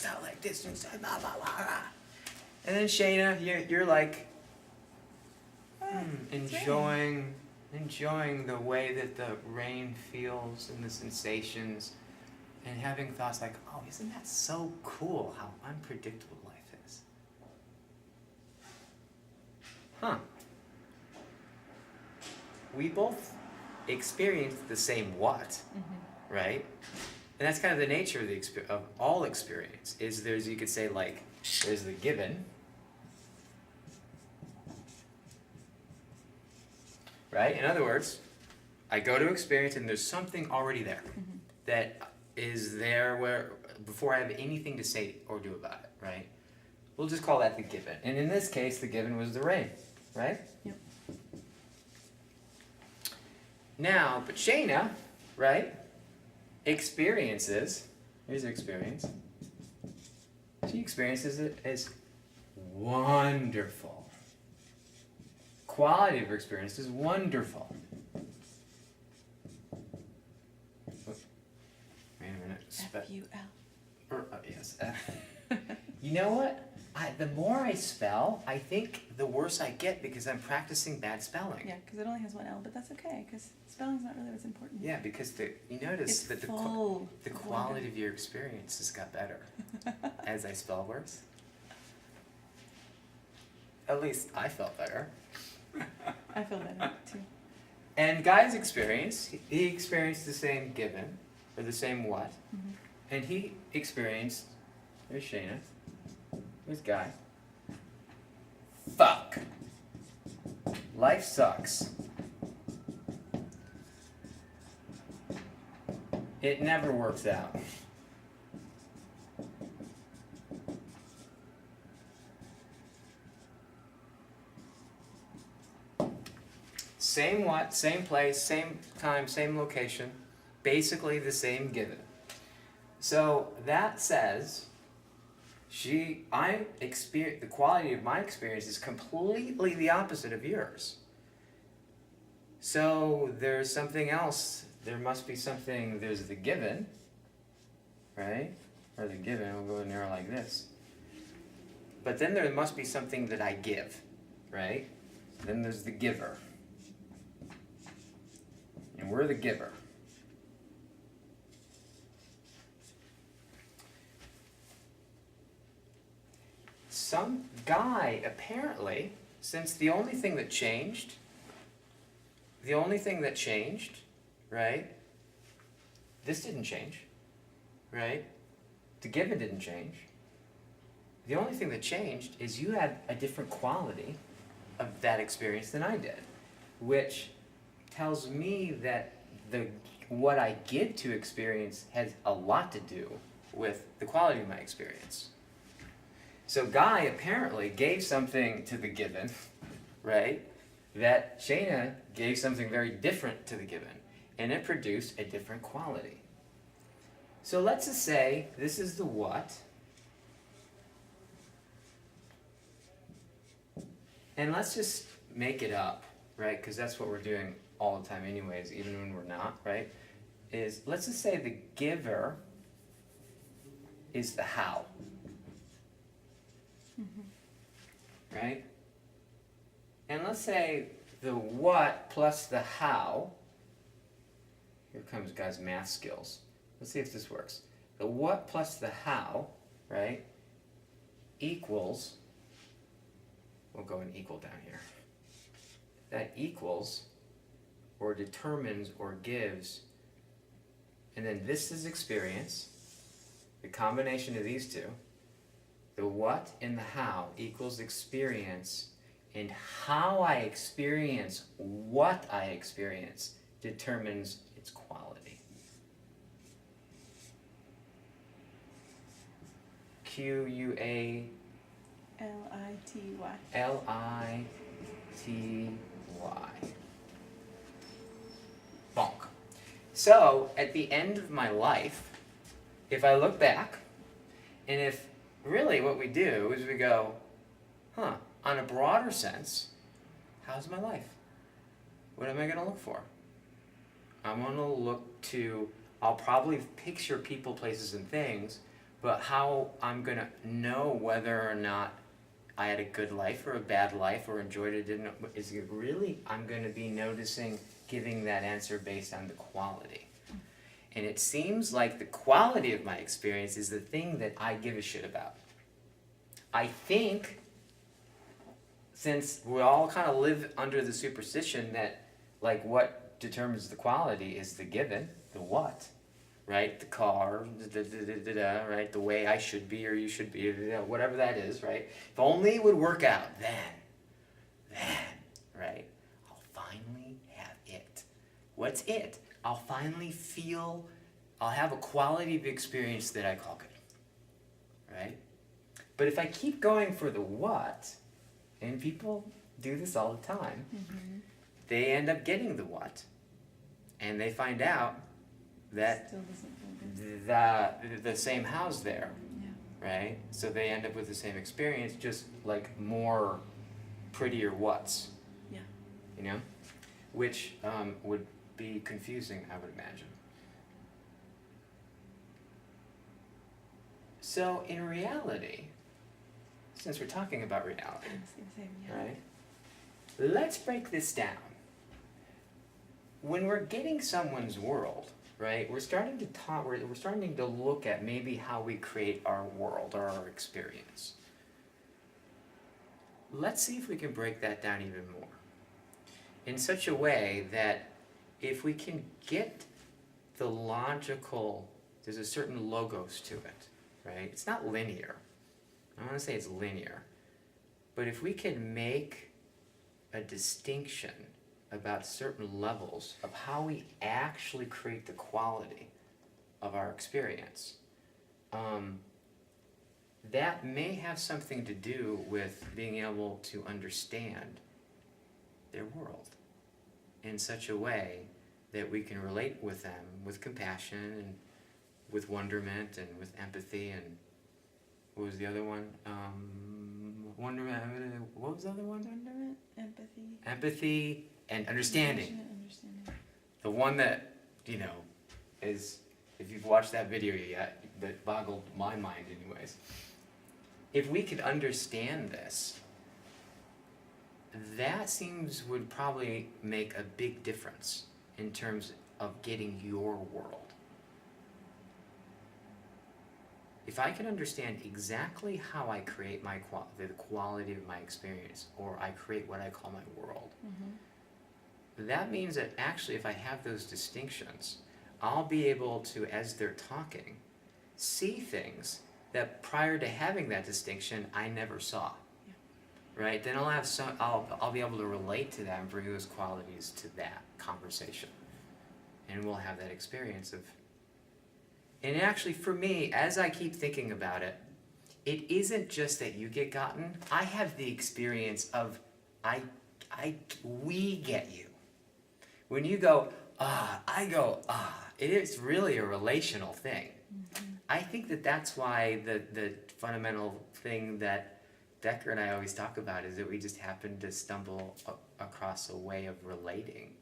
works out like this, and blah, blah, blah, blah. And then Shayna, you're like, enjoying the way that the rain feels and the sensations, and having thoughts like, oh, isn't that so cool how unpredictable life is? Huh. We both experience the same what, right? And that's kind of the nature of of all experience. Is there's, you could say, like, there's the given, right? In other words, I go to experience and there's something already there that is there where before I have anything to say or do about it, right? We'll just call that the given. And in this case, the given was the rain, right? Yep. Now, but Shayna, right, experiences, here's her experience, she experiences it as wonderful. Quality of her experience is wonderful. Wait a minute. F-U-L. Yes. You know what? The more I spell, I think the worse I get because I'm practicing bad spelling. Yeah, because it only has one L, but that's okay, because spelling's not really what's important. Yeah, because you notice It's that the full quality of your experience has got better as I spell worse. At least I felt better. I feel better, too. And Guy's experience, he experienced the same given, or the same what, and he experienced, there's Shayna, there's Guy. Fuck. Life sucks. It never works out. Same what, same place, same time, same location, basically the same given. So that says the quality of my experience is completely the opposite of yours. So there's something else. There must be something, there's the given, right? Or the given, we'll go in there like this. But then there must be something that I give, right? Then there's the giver. And we're the giver. Some guy, apparently, since the only thing that changed, right? This didn't change, right? The given didn't change. The only thing that changed is you had a different quality of that experience than I did, which tells me that what I give to experience has a lot to do with the quality of my experience. So Guy apparently gave something to the given, right? That Shayna gave something very different to the given, and it produced a different quality. So let's just say this is the what, and let's just make it up, right? Because that's what we're doing all the time anyways, even when we're not, right? Let's just say the giver is the how. Right? And let's say the what plus the how, here comes Guy's math skills. Let's see if this works. The what plus the how, right, equals, we'll go and equal down here. That equals, or determines, or gives, and then this is experience, the combination of these two. The what and the how equals experience, and how I experience what I experience determines its quality. Q-U-A L-I-T-Y. L-I-T-Y. Bonk. So, at the end of my life, if I look back, and if really what we do is we go, on a broader sense, how's my life? What am I going to look for? I'm going to look to, I'll probably picture people, places, and things, But how I'm gonna know whether or not I had a good life or a bad life or enjoyed it, didn't, is it really, I'm gonna be noticing, giving that answer based on the quality. And it seems like the quality of my experience is the thing that I give a shit about. I think, since we all kind of live under the superstition that, like, what determines the quality is the given, the what, right? The car, right? The way I should be or you should be, whatever that is, right? If only it would work out, then, right? I'll finally have it. What's it? I'll finally feel, I'll have a quality of experience that I call good, right? But if I keep going for the what, and people do this all the time, they end up getting the what, and they find out that Still doesn't feel good. the same house there, Yeah. right? So they end up with the same experience, just like more prettier what's, Yeah. you know? Which would be confusing, I would imagine. So in reality, since we're talking about reality, I was gonna say, yeah. right? Let's break this down. When we're getting someone's world, right, we're starting to talk, we're starting to look at maybe how we create our world or our experience. Let's see if we can break that down even more. In such a way that if we can get the logical, there's a certain logos to it, right? It's not linear. I don't want to say it's linear. But if we can make a distinction about certain levels of how we actually create the quality of our experience, that may have something to do with being able to understand their world in such a way that we can relate with them with compassion and with wonderment and with empathy and what was the other one? Wonderment. What was the other one? Wonderment, empathy. Empathy and understanding. Compassionate understanding. The one that, you know, is, if you've watched that video yet, that boggled my mind anyways. If we could understand this, that seems would probably make a big difference in terms of getting your world. If I can understand exactly how I create my the quality of my experience, or I create what I call my world, that means that actually if I have those distinctions, I'll be able to, as they're talking, see things that prior to having that distinction I never saw. Right? Then I'll have I'll be able to relate to that and bring those qualities to that conversation. And we'll have that experience of. And actually, for me, as I keep thinking about it, it isn't just that you get gotten. I have the experience of we get you. When you go, I go, it is really a relational thing. I think that that's why the fundamental thing that Decker and I always talk about is that we just happen to stumble across a way of relating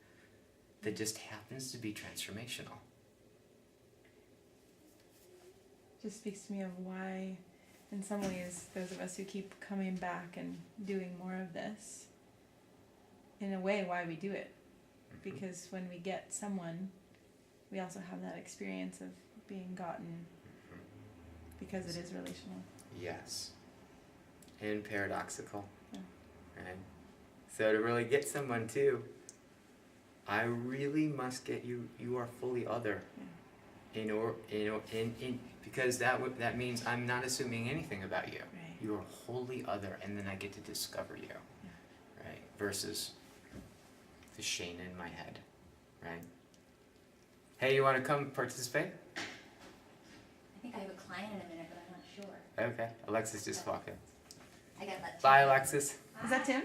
that just happens to be transformational. Just speaks to me of why, in some ways, those of us who keep coming back and doing more of this, in a way, why we do it. Because when we get someone, we also have that experience of being gotten because it is relational. Yes. And paradoxical. Yeah. Right? So to really get someone too, I really must get you. You are fully other. Yeah. Because that means I'm not assuming anything about you. Right. You are wholly other, and then I get to discover you. Yeah. Right? Versus the Shane in my head. Right? Hey, you want to come participate? I think I have a client in a minute, but I'm not sure. Okay. Alexis just walked in. I got that. Bye, Alexis. Is that Tim?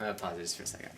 I'm gonna pause this for a second.